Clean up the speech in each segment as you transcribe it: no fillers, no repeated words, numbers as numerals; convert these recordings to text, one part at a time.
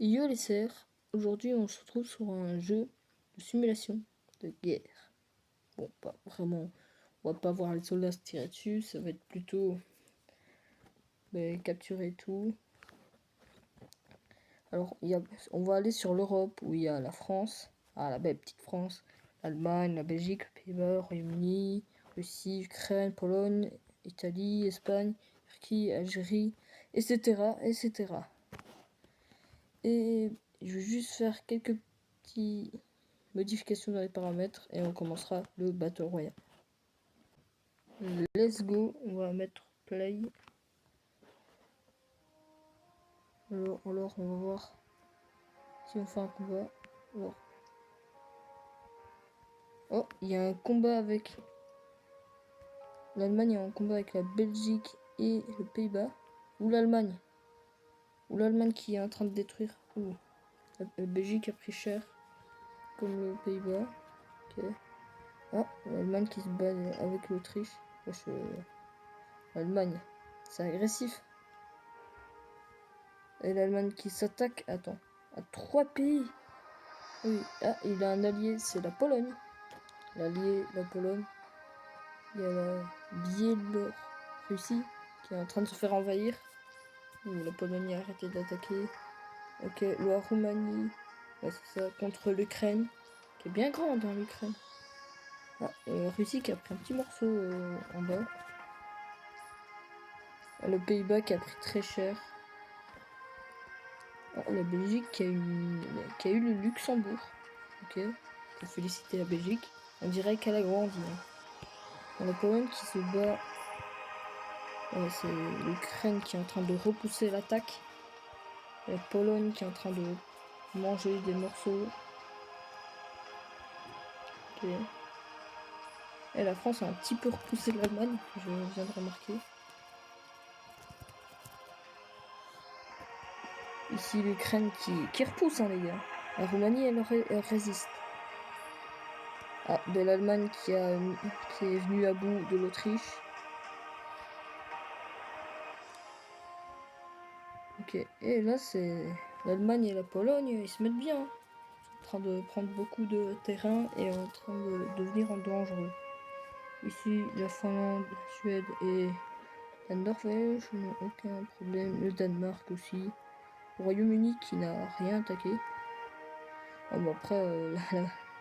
Yo les sœurs, aujourd'hui on se retrouve sur un jeu de simulation de guerre. Bon, pas vraiment, on va pas voir les soldats se tirer dessus, ça va être plutôt capturer tout. Alors on va aller sur l'Europe où il y a la France, la belle petite France, l'Allemagne, la Belgique, les Pays-Bas, Royaume-Uni, Russie, Ukraine, Pologne, Italie, Espagne, Turquie, Algérie, etc. etc. Et je vais juste faire quelques petites modifications dans les paramètres et on commencera le Battle Royale. Let's go, on va mettre play. Alors on va voir si on fait un combat. Alors. Oh, il y a un combat avec l'Allemagne, est en combat avec la Belgique et le Pays-Bas. Ou l'Allemagne. Ou l'Allemagne qui est en train de détruire. Ouh. La Belgique a pris cher. Comme le Pays-Bas. Ok. Ah, l'Allemagne qui se bat avec l'Autriche. L'Allemagne. C'est agressif. Et l'Allemagne qui s'attaque. Attends. À 3 pays. Oui. Ah, il a un allié. C'est la Pologne. L'allié, la Pologne. Il y a la Biélorussie qui est en train de se faire envahir. La Pologne a arrêté d'attaquer. Ok, la Roumanie, c'est ça, contre l'Ukraine, qui est bien grande dans l'Ukraine. Ah, la Russie qui a pris un petit morceau en bas. Le Pays-Bas qui a pris très cher. La Belgique qui a eu le Luxembourg. Ok, faut féliciter la Belgique. On dirait qu'elle a grandi. La Pologne qui se bat. C'est l'Ukraine qui est en train de repousser l'attaque. La Pologne qui est en train de manger des morceaux. Ok. Et la France a un petit peu repoussé l'Allemagne, je viens de remarquer. Ici l'Ukraine qui repousse, les gars. La Roumanie, elle résiste. Ah, de l'Allemagne qui est venue à bout de l'Autriche. Ok, et là c'est l'Allemagne et la Pologne, ils se mettent bien. Ils sont en train de prendre beaucoup de terrain et en train de devenir dangereux. Ici, la Finlande, la Suède et la Norvège n'ont aucun problème. Le Danemark aussi. Le Royaume-Uni qui n'a rien attaqué. Après,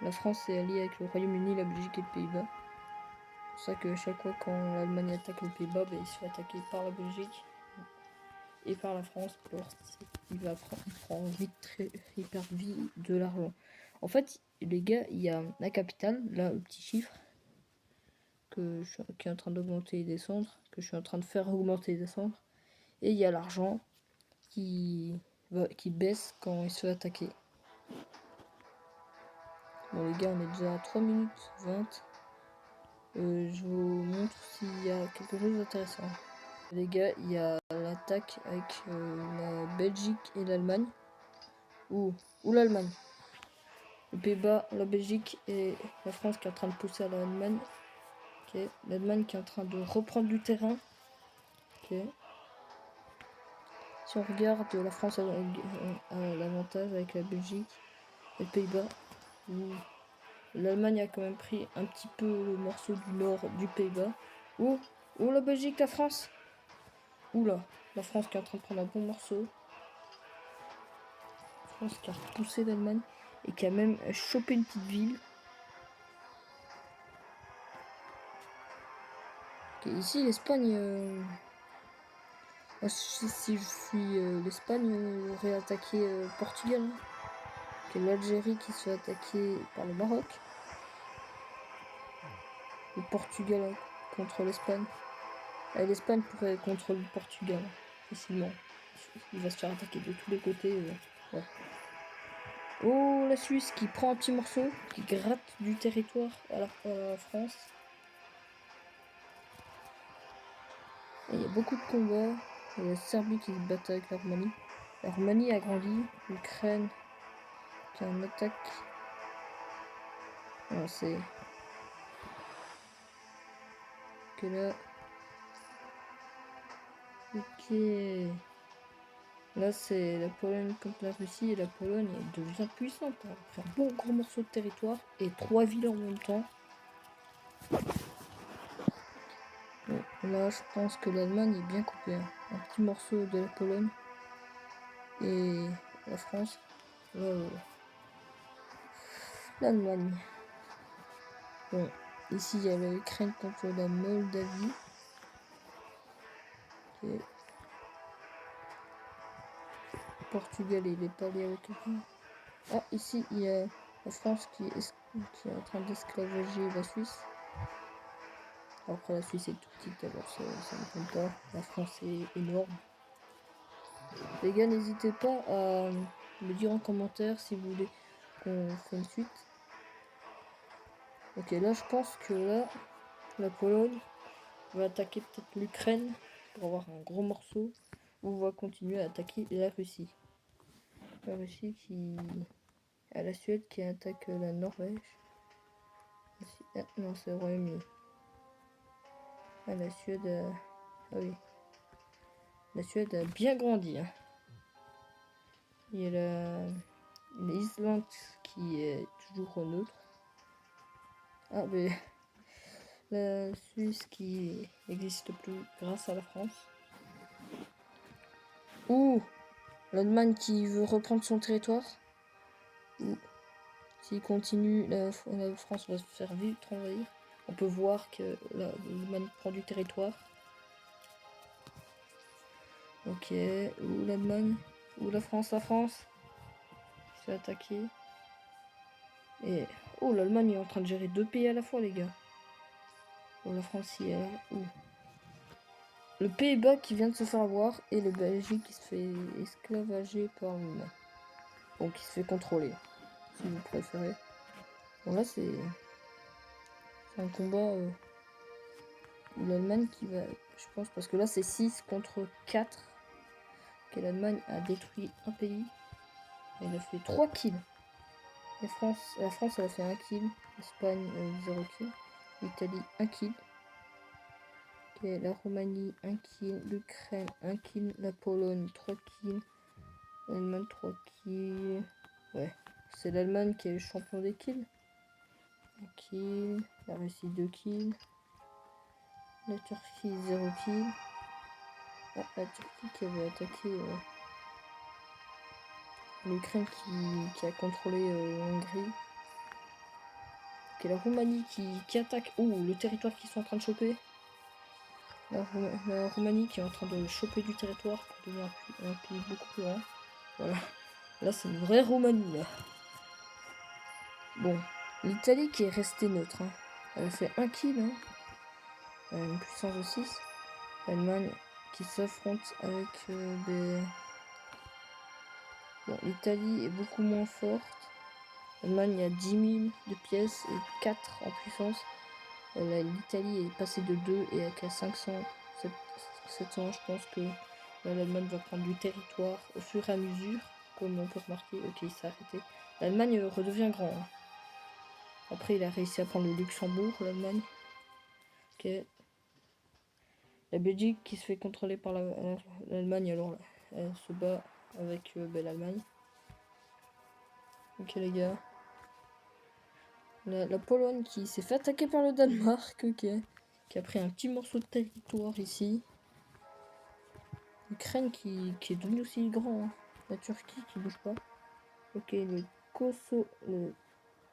la France est alliée avec le Royaume-Uni, la Belgique et le Pays-Bas. C'est pour ça que chaque fois quand l'Allemagne attaque le Pays-Bas, il se fait attaquer par la Belgique et par la France. Il perd vite de l'argent. En fait, les gars, il y a la capitale, là, le petit chiffre, qui est en train d'augmenter et descendre, que je suis en train de faire augmenter et descendre. Et il y a l'argent qui baisse quand il se fait attaquer. Bon les gars, on est déjà à 3 minutes 20. Je vous montre s'il y a quelque chose d'intéressant. Les gars, il y a l'attaque avec la Belgique et l'Allemagne. Ou l'Allemagne. Le Pays-Bas, la Belgique et la France qui est en train de pousser à l'Allemagne. Ok. L'Allemagne qui est en train de reprendre du terrain. Ok. Si on regarde, la France a l'avantage avec la Belgique et le Pays-Bas. L'Allemagne a quand même pris un petit peu le morceau du nord du Pays-Bas. Ou la Belgique, la France. Oula, la France qui est en train de prendre un bon morceau. La France qui a repoussé l'Allemagne et qui a même chopé une petite ville. Okay, ici l'Espagne. Si je suis l'Espagne, aurait attaqué Portugal. Okay, l'Algérie qui se fait attaquer par le Maroc. Le Portugal contre l'Espagne. L'Espagne pourrait contrôler le Portugal facilement. Il va se faire attaquer de tous les côtés. Ouais. Oh, la Suisse qui prend un petit morceau, qui gratte du territoire à la France. Il y a beaucoup de combats. Il y a la Serbie qui se bat avec la Roumanie. La Roumanie a grandi. L'Ukraine qui est en attaque. Alors c'est que là. Ok. Là, c'est la Pologne contre la Russie et la Pologne elle devient puissante. Elle a pris un bon gros morceau de territoire et 3 villes en même temps. Bon, là, je pense que l'Allemagne est bien coupée. Hein. Un petit morceau de la Pologne et la France. Là, l'Allemagne. Bon, ici, il y a l'Ukraine contre la Moldavie. Okay. Portugal, il est pas allé avec quelqu'un. Ah, ici, il y a la France qui est en train d'esclavager la Suisse. Après, la Suisse est tout petite, alors ça ne compte pas. La France est énorme. Les gars, n'hésitez pas à me dire en commentaire si vous voulez qu'on fasse une suite. Ok, là, je pense que là, la Pologne va attaquer peut-être l'Ukraine pour avoir un gros morceau. Ou va continuer à attaquer la Russie. La Russie qui... à la Suède qui attaque la Norvège. Ah, non, c'est le Royaume-Uni. Ah, la Suède... Ah oui. La Suède a bien grandi. Hein. Il y a l'Islande qui est toujours neutre. Ah, mais la Suisse qui n'existe plus grâce à la France. Ou l'Allemagne qui veut reprendre son territoire. Ou s'il continue, la France va se faire vite envahir. On peut voir que l'Allemagne prend du territoire. Ok, ou l'Allemagne, ou la France qui se fait attaquer. Et oh, l'Allemagne est en train de gérer 2 pays à la fois, les gars. Oh, la France y est. Oh. Le Pays-Bas qui vient de se faire avoir et le Belgique qui se fait esclavager par l'Allemagne. Donc qui se fait contrôler, si vous préférez. Bon là c'est un combat où l'Allemagne qui va, je pense, parce que là c'est 6 contre 4 que l'Allemagne a détruit un pays. Elle a fait 3 kills. La France elle a fait 1 kill. L'Espagne 0 kill. L'Italie 1 kill. Okay, la Roumanie 1 kill. L'Ukraine 1 kill. La Pologne 3 kills. L'Allemagne 3 kills. Ouais, c'est l'Allemagne qui est le champion des kills. 1 kill. La Russie 2 kills. La Turquie 0 kill. Ah, la Turquie qui avait attaqué l'Ukraine qui a contrôlé Hongrie. Ok, la Roumanie qui attaque. Oh, le territoire qu'ils sont en train de choper. La Roumanie qui est en train de choper du territoire pour devenir un pays beaucoup plus grand. Voilà. Là, c'est une vraie Roumanie, là. Bon. L'Italie qui est restée neutre. Hein. Elle a fait 1 kill. Hein. Une puissance de 6. L'Allemagne qui s'affronte avec des... Bon, l'Italie est beaucoup moins forte. L'Allemagne a 10 000 de pièces et 4 en puissance. L'Italie est passée de 2 et avec 500, 700, je pense que l'Allemagne va prendre du territoire au fur et à mesure, comme on peut remarquer. Ok, il s'est arrêté. L'Allemagne redevient grand. Hein. Après, il a réussi à prendre le Luxembourg, l'Allemagne. Ok. La Belgique qui se fait contrôler par l'Allemagne, alors là, elle se bat avec l'Allemagne. Ok les gars. La Pologne qui s'est fait attaquer par le Danemark, ok. Qui a pris un petit morceau de territoire ici. L'Ukraine qui est devenue aussi grand. Hein. La Turquie qui bouge pas. Ok, le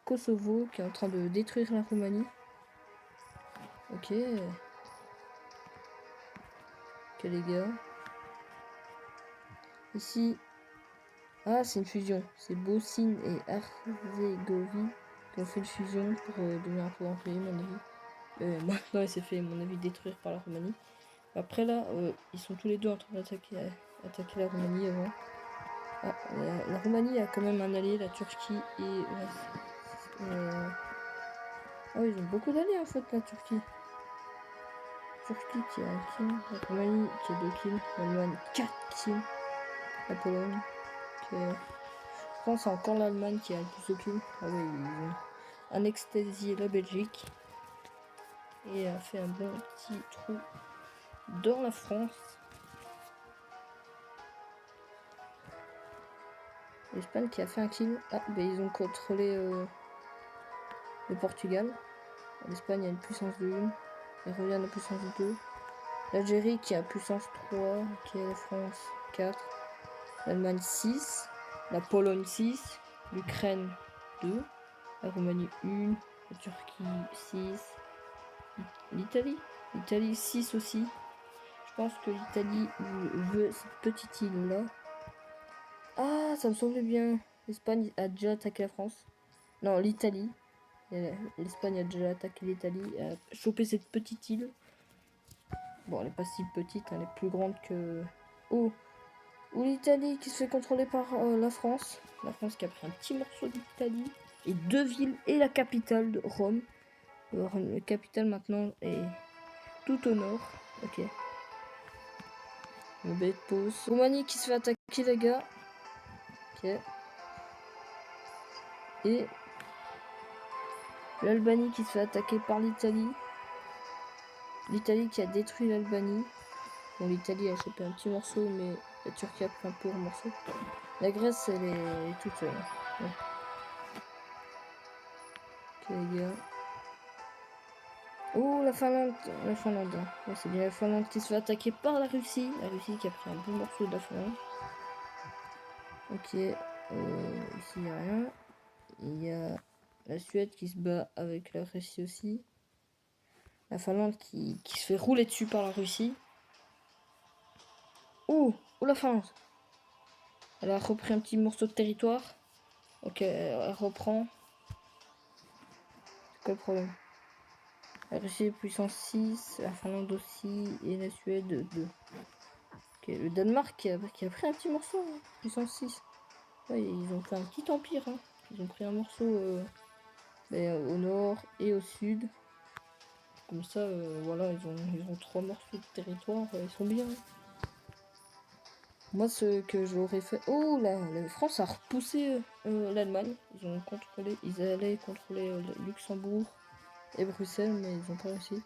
Kosovo qui est en train de détruire la Roumanie. Ok. Ok les gars. Ici. Ah, c'est une fusion. C'est Bosnie et Herzégovine qui ont fait une fusion pour devenir un peu grand pays, mon avis. Maintenant, il s'est fait, mon avis, détruire par la Roumanie. Après, là, ils sont tous les deux en train d'attaquer la Roumanie avant. Ah, la Roumanie a quand même un allié, la Turquie et... Ah oui, ils ont beaucoup d'alliés, en fait, la Turquie. Turquie qui a 1 kill, la Roumanie qui a 2 kills, l'Allemagne 4 kills, la Pologne qui a... Je pense que c'est encore l'Allemagne qui a le plus de kills. Ah oui, ils ont anesthésié la Belgique et a fait un bon petit trou dans la France. L'Espagne qui a fait un kill. Ah, ben ils ont contrôlé le Portugal. L'Espagne a une puissance de 1. Elle revient à la puissance de 2. L'Algérie qui a puissance 3. Ok, la France 4. L'Allemagne 6. La Pologne 6. L'Ukraine 2. La Roumanie 1. La Turquie 6. L'Italie. L'Italie 6 aussi. Je pense que l'Italie veut cette petite île là. Ah, ça me semblait bien. L'Espagne a déjà attaqué la France. Non, l'Italie. L'Espagne a déjà attaqué l'Italie. A chopé cette petite île. Bon, elle est pas si petite, elle est plus grande que... Oh, ou l'Italie qui se fait contrôler par la France. La France qui a pris un petit morceau d'Italie. Et 2 villes et la capitale de Rome. La capitale maintenant est tout au nord. Ok. Le baie de pause. Roumanie qui se fait attaquer, les gars. Ok. Et l'Albanie qui se fait attaquer par l'Italie. L'Italie qui a détruit l'Albanie. Bon, l'Italie a chopé un petit morceau, mais la Turquie a pris un peu de morceau. La Grèce, elle est toute seule. Ouais. Ok, les gars. Oh, la Finlande. La Finlande. Ouais, c'est bien la Finlande qui se fait attaquer par la Russie. La Russie qui a pris un bon morceau de la Finlande. Ok. Ici, il n'y a rien. Il y a la Suède qui se bat avec la Russie aussi. La Finlande qui se fait rouler dessus par la Russie. Oh, la Finlande. Elle a repris un petit morceau de territoire. Ok, elle reprend. C'est quoi le problème? La Russie puissance 6, la Finlande aussi, et la Suède 2. Ok, le Danemark qui a pris un petit morceau, hein, puissance 6. Ouais, ils ont fait un petit empire. Hein. Ils ont pris un morceau au nord et au sud. Comme ça, voilà, ils ont 3 morceaux de territoire, ils sont bien. Moi, ce que j'aurais fait... Oh là, la France a repoussé l'Allemagne. Ils allaient contrôler Luxembourg et Bruxelles, mais ils n'ont pas réussi.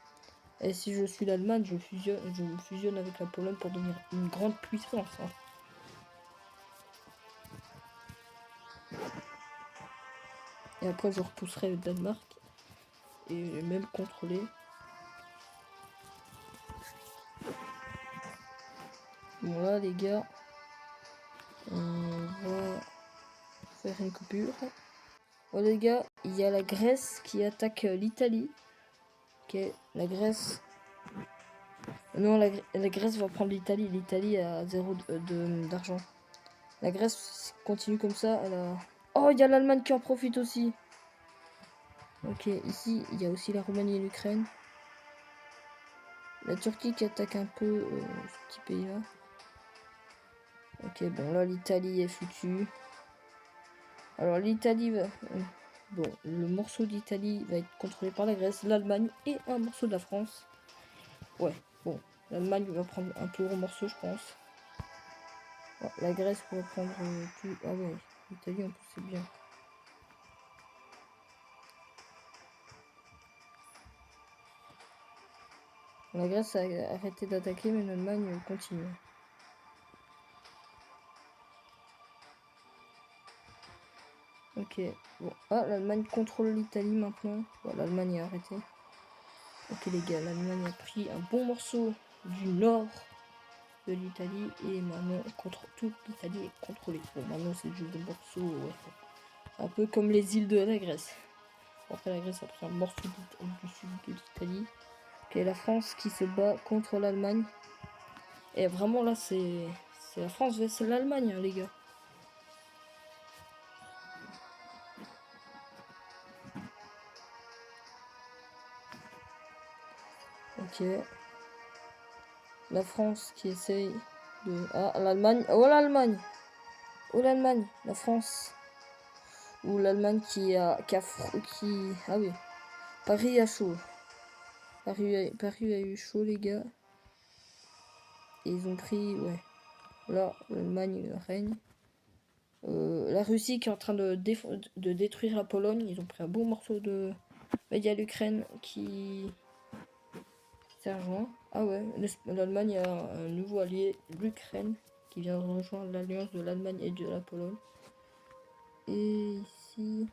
Et si je suis l'Allemagne, je fusionne avec la Pologne pour devenir une grande puissance. Hein. Et après, je repousserai le Danemark et même contrôler. Bon là, les gars, on va faire une coupure. Bon les gars, il y a la Grèce qui attaque l'Italie. Ok, la Grèce. Non, la Grèce va prendre l'Italie. L'Italie a 0 d'argent. La Grèce continue comme ça. Elle a... Oh, il y a l'Allemagne qui en profite aussi. Ok, ici, il y a aussi la Roumanie et l'Ukraine. La Turquie qui attaque un peu ce petit pays-là. Ok, bon, là, l'Italie est foutue. Alors, l'Italie va... bon, le morceau d'Italie va être contrôlé par la Grèce, l'Allemagne et un morceau de la France. Ouais, bon, l'Allemagne va prendre un plus gros morceau, je pense. Ouais, la Grèce pourrait prendre tout... Ah ouais, l'Italie, en plus, c'est bien. La Grèce a arrêté d'attaquer, mais l'Allemagne continue. Ok, bon. Ah, l'Allemagne contrôle l'Italie maintenant. Bon, l'Allemagne est arrêtée. Ok, les gars, l'Allemagne a pris un bon morceau du nord de l'Italie et maintenant toute l'Italie est contrôlée. Bon, maintenant c'est juste des morceaux, ouais. Un peu comme les îles de la Grèce. Après, la Grèce a pris un morceau du sud de l'Italie. Ok, la France qui se bat contre l'Allemagne. Et vraiment là, c'est la France vs l'Allemagne, hein, les gars. Ok. La France qui essaye de... Ah, l'Allemagne. Oh, l'Allemagne. Oh, l'Allemagne. La France. Ou l'Allemagne qui... Ah oui. Paris a chaud. Paris a eu chaud, les gars. Et ils ont pris... Ouais. Là, l'Allemagne règne. La Russie qui est en train de détruire la Pologne. Ils ont pris un beau morceau de... Mais il y a l'Ukraine qui... s'est rejoint. Ah ouais, l'Allemagne a un nouveau allié, l'Ukraine, qui vient de rejoindre l'alliance de l'Allemagne et de la Pologne. Et ici...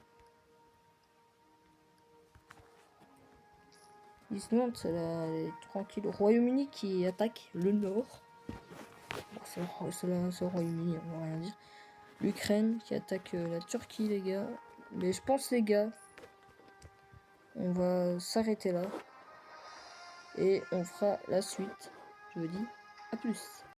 Islande, elle est tranquille. Royaume-Uni qui attaque le nord. Bon, c'est le Royaume-Uni, on va rien dire. L'Ukraine qui attaque la Turquie, les gars. Mais je pense, les gars, on va s'arrêter là. Et on fera la suite. Je vous dis à plus.